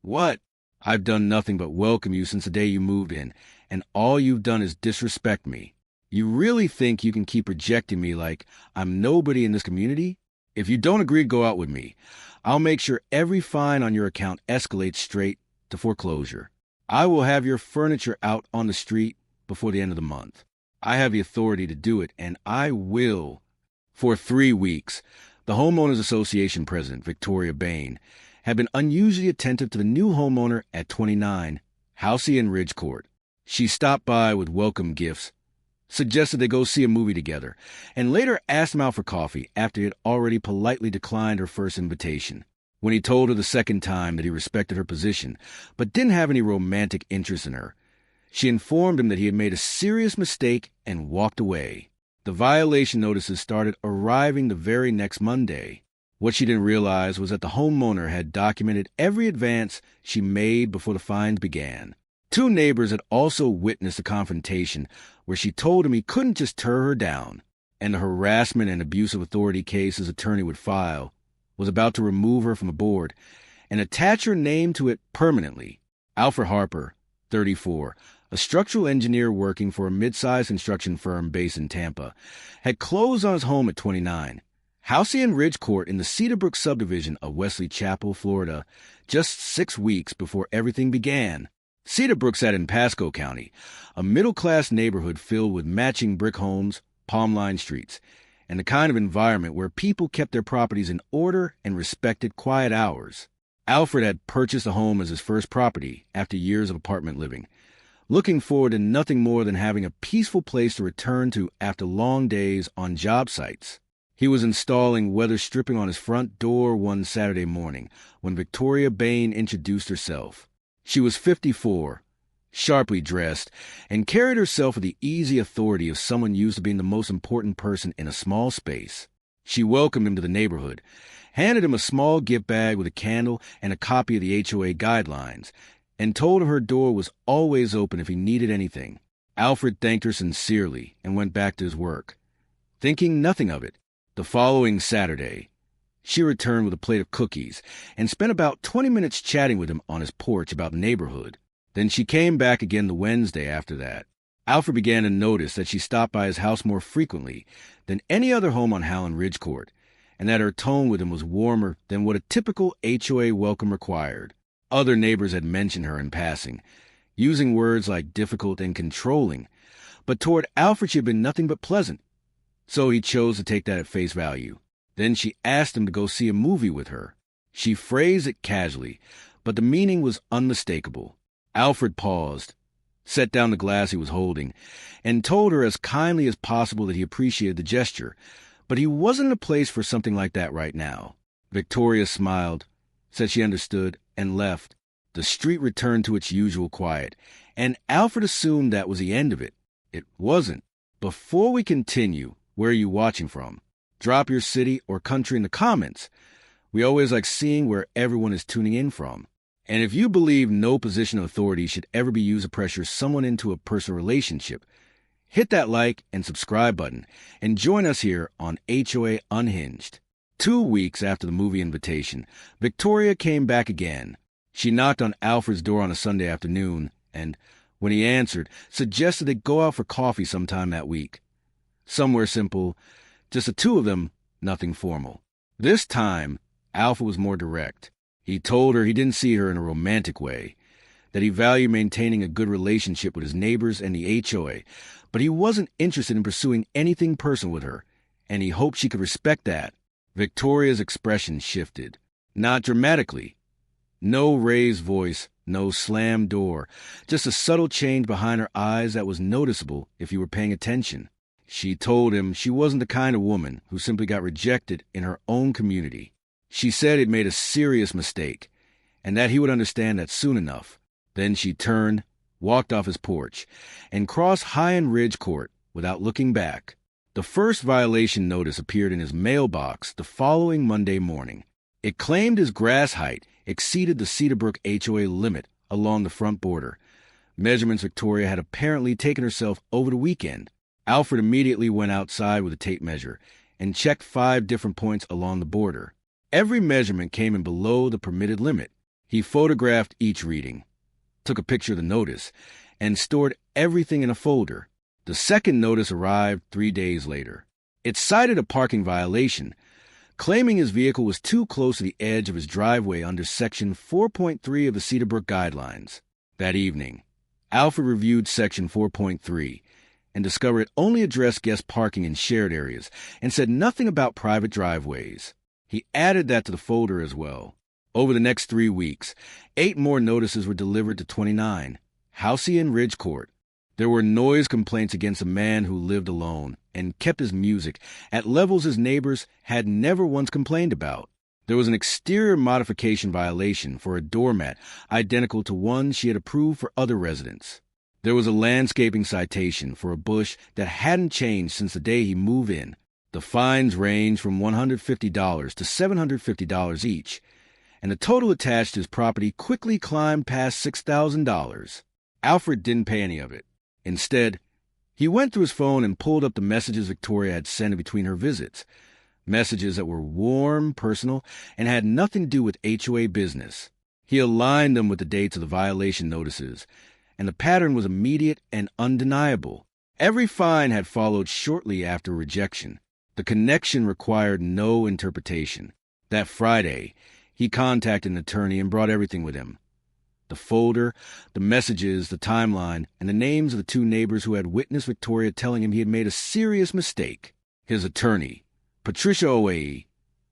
What? I've done nothing but welcome you since the day you moved in, and all you've done is disrespect me. You really think you can keep rejecting me like I'm nobody in this community? If you don't agree to go out with me, I'll make sure every fine on your account escalates straight to foreclosure. I will have your furniture out on the street before the end of the month. I have the authority to do it, and I will. For 3 weeks, the Homeowners Association president, Victoria Bain, had been unusually attentive to the new homeowner at 29 Halcyon Ridge Court. She stopped by with welcome gifts, suggested they go see a movie together, and later asked him out for coffee after he had already politely declined her first invitation. When he told her the second time that he respected her position, but didn't have any romantic interest in her, she informed him that he had made a serious mistake and walked away. The violation notices started arriving the very next Monday. What she didn't realize was that the homeowner had documented every advance she made before the fines began. 2 neighbors had also witnessed a confrontation where she told him he couldn't just tear her down, and the harassment and abuse of authority case his attorney would file was about to remove her from the board and attach her name to it permanently. Alfred Harper, 34, a structural engineer working for a mid-sized construction firm based in Tampa, had closed on his home at 29. Halcyon Ridge Court in the Cedarbrook subdivision of Wesley Chapel, Florida, just 6 weeks before everything began. Cedarbrook sat in Pasco County, a middle-class neighborhood filled with matching brick homes, palm-lined streets, and the kind of environment where people kept their properties in order and respected quiet hours. Alfred had purchased a home as his first property after years of apartment living, looking forward to nothing more than having a peaceful place to return to after long days on job sites. He was installing weather stripping on his front door one Saturday morning when Victoria Bain introduced herself. She was 54, sharply dressed, and carried herself with the easy authority of someone used to being the most important person in a small space. She welcomed him to the neighborhood, handed him a small gift bag with a candle and a copy of the HOA guidelines, and told him her door was always open if he needed anything. Alfred thanked her sincerely and went back to his work, thinking nothing of it. The following Saturday, she returned with a plate of cookies and spent about 20 minutes chatting with him on his porch about the neighborhood. Then she came back again the Wednesday after that. Alfred began to notice that she stopped by his house more frequently than any other home on Halcyon Ridge Court, and that her tone with him was warmer than what a typical HOA welcome required. Other neighbors had mentioned her in passing, using words like difficult and controlling, but toward Alfred she had been nothing but pleasant, so he chose to take that at face value. Then she asked him to go see a movie with her. She phrased it casually, but the meaning was unmistakable. Alfred paused, set down the glass he was holding, and told her as kindly as possible that he appreciated the gesture, but he wasn't in a place for something like that right now. Victoria smiled, said she understood, and left. The street returned to its usual quiet, and Alfred assumed that was the end of it. It wasn't. Before we continue, where are you watching from? Drop your city or country in the comments. We always like seeing where everyone is tuning in from. And if you believe no position of authority should ever be used to pressure someone into a personal relationship, hit that like and subscribe button and join us here on HOA Unhinged. 2 weeks after the movie invitation, Victoria came back again. She knocked on Alfred's door on a Sunday afternoon and, when he answered, suggested they go out for coffee sometime that week. Somewhere simple, just the 2 of them, nothing formal. This time, Alfred was more direct. He told her he didn't see her in a romantic way, that he valued maintaining a good relationship with his neighbors and the HOA, but he wasn't interested in pursuing anything personal with her, and he hoped she could respect that. Victoria's expression shifted. Not dramatically. No raised voice, no slammed door, just a subtle change behind her eyes that was noticeable if you were paying attention. She told him she wasn't the kind of woman who simply got rejected in her own community. She said he'd made a serious mistake, and that he would understand that soon enough. Then she turned, walked off his porch, and crossed Halcyon Ridge Court without looking back. The first violation notice appeared in his mailbox the following Monday morning. It claimed his grass height exceeded the Cedarbrook HOA limit along the front border, measurements Victoria had apparently taken herself over the weekend. Alfred immediately went outside with a tape measure and checked 5 different points along the border. Every measurement came in below the permitted limit. He photographed each reading, took a picture of the notice, and stored everything in a folder. The second notice arrived 3 days later. It cited a parking violation, claiming his vehicle was too close to the edge of his driveway under Section 4.3 of the Cedarbrook Guidelines. That evening, Alfred reviewed Section 4.3 and discovered it only addressed guest parking in shared areas and said nothing about private driveways. He added that to the folder as well. Over the next 3 weeks, 8 more notices were delivered to 29 Housea and Ridge Court. There were noise complaints against a man who lived alone and kept his music at levels his neighbors had never once complained about. There was an exterior modification violation for a doormat identical to one she had approved for other residents. There was a landscaping citation for a bush that hadn't changed since the day he moved in. The fines ranged from $150 to $750 each, and the total attached to his property quickly climbed past $6,000. Alfred didn't pay any of it. Instead, he went through his phone and pulled up the messages Victoria had sent in between her visits, messages that were warm, personal, and had nothing to do with HOA business. He aligned them with the dates of the violation notices, and the pattern was immediate and undeniable. Every fine had followed shortly after rejection. The connection required no interpretation. That Friday, he contacted an attorney and brought everything with him. The folder, the messages, the timeline, and the names of the 2 neighbors who had witnessed Victoria telling him he had made a serious mistake. His attorney, Patricia Oae,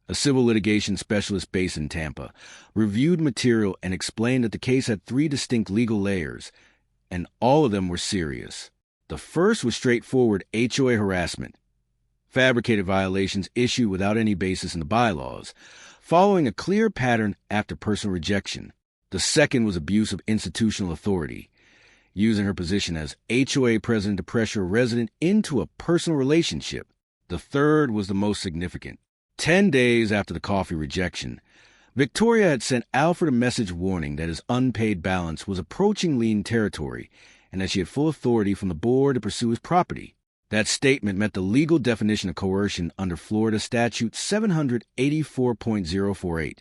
a civil litigation specialist based in Tampa, reviewed material and explained that the case had 3 distinct legal layers, and all of them were serious. The first was straightforward HOA harassment, fabricated violations issued without any basis in the bylaws, following a clear pattern after personal rejection. The second was abuse of institutional authority, using her position as HOA president to pressure a resident into a personal relationship. The third was the most significant. 10 days after the coffee rejection, Victoria had sent Alfred a message warning that his unpaid balance was approaching lien territory and that she had full authority from the board to pursue his property. That statement met the legal definition of coercion under Florida Statute 784.048,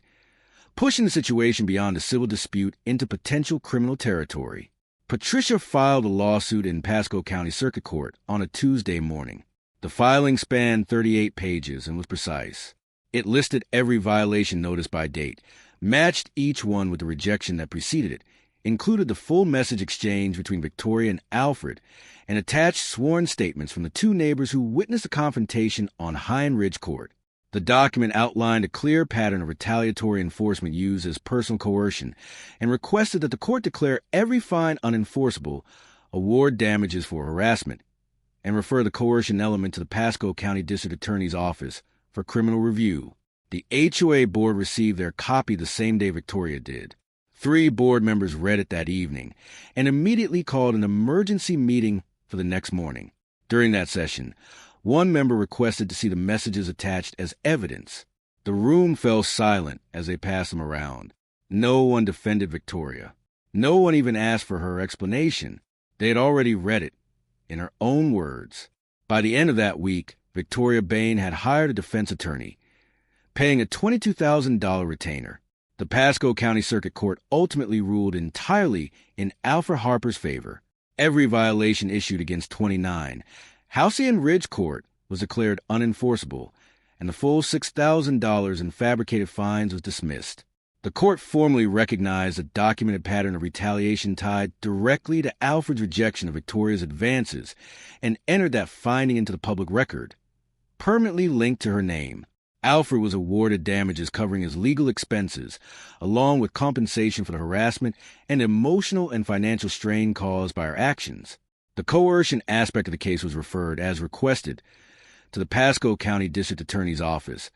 pushing the situation beyond a civil dispute into potential criminal territory. Patricia filed a lawsuit in Pasco County Circuit Court on a Tuesday morning. The filing spanned 38 pages and was precise. It listed every violation notice by date, matched each one with the rejection that preceded it, included the full message exchange between Victoria and Alfred, and attached sworn statements from the 2 neighbors who witnessed the confrontation on High Ridge Court. The document outlined a clear pattern of retaliatory enforcement used as personal coercion and requested that the court declare every fine unenforceable, award damages for harassment, and refer the coercion element to the Pasco County District Attorney's Office for criminal review. The HOA board received their copy the same day Victoria did. 3 board members read it that evening and immediately called an emergency meeting for the next morning. During that session, one member requested to see the messages attached as evidence. The room fell silent as they passed them around. No one defended Victoria. No one even asked for her explanation. They had already read it, in her own words. By the end of that week, Victoria Bain had hired a defense attorney, paying a $22,000 retainer. The Pasco County Circuit Court ultimately ruled entirely in Alfred Harper's favor. Every violation issued against 29 Housea and Ridge Court was declared unenforceable, and the full $6,000 in fabricated fines was dismissed. The court formally recognized a documented pattern of retaliation tied directly to Alfred's rejection of Victoria's advances and entered that finding into the public record, permanently linked to her name. Alfred was awarded damages covering his legal expenses, along with compensation for the harassment and emotional and financial strain caused by her actions. The coercion aspect of the case was referred, as requested, to the Pasco County District Attorney's Office,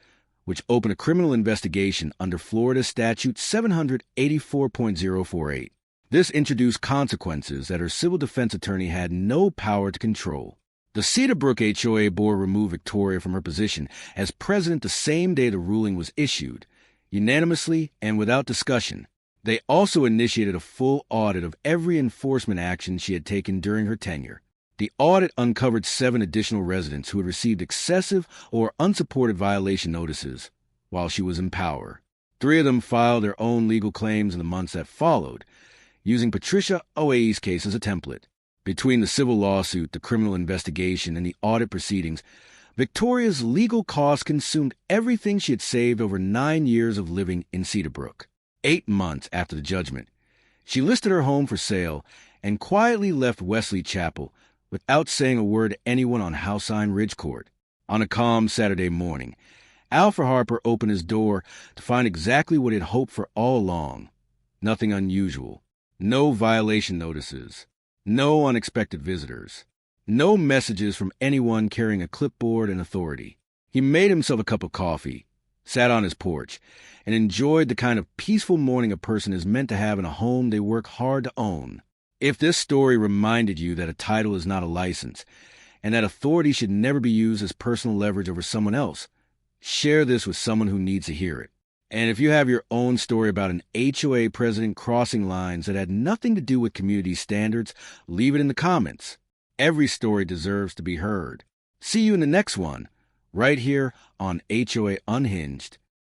which opened a criminal investigation under Florida Statute 784.048. This introduced consequences that her civil defense attorney had no power to control. The Cedarbrook HOA board removed Victoria from her position as president the same day the ruling was issued, unanimously and without discussion. They also initiated a full audit of every enforcement action she had taken during her tenure. The audit uncovered 7 additional residents who had received excessive or unsupported violation notices while she was in power. Three of them filed their own legal claims in the months that followed, using Patricia Oae's case as a template. Between the civil lawsuit, the criminal investigation, and the audit proceedings, Victoria's legal costs consumed everything she had saved over 9 years of living in Cedarbrook. 8 months after the judgment, she listed her home for sale and quietly left Wesley Chapel without saying a word to anyone on Halcyon Ridge Court. On a calm Saturday morning, Alfred Harper opened his door to find exactly what he had hoped for all along. Nothing unusual. No violation notices. No unexpected visitors. No messages from anyone carrying a clipboard and authority. He made himself a cup of coffee, sat on his porch, and enjoyed the kind of peaceful morning a person is meant to have in a home they work hard to own. If this story reminded you that a title is not a license, and that authority should never be used as personal leverage over someone else, share this with someone who needs to hear it. And if you have your own story about an HOA president crossing lines that had nothing to do with community standards, leave it in the comments. Every story deserves to be heard. See you in the next one, right here on HOA Unhinged.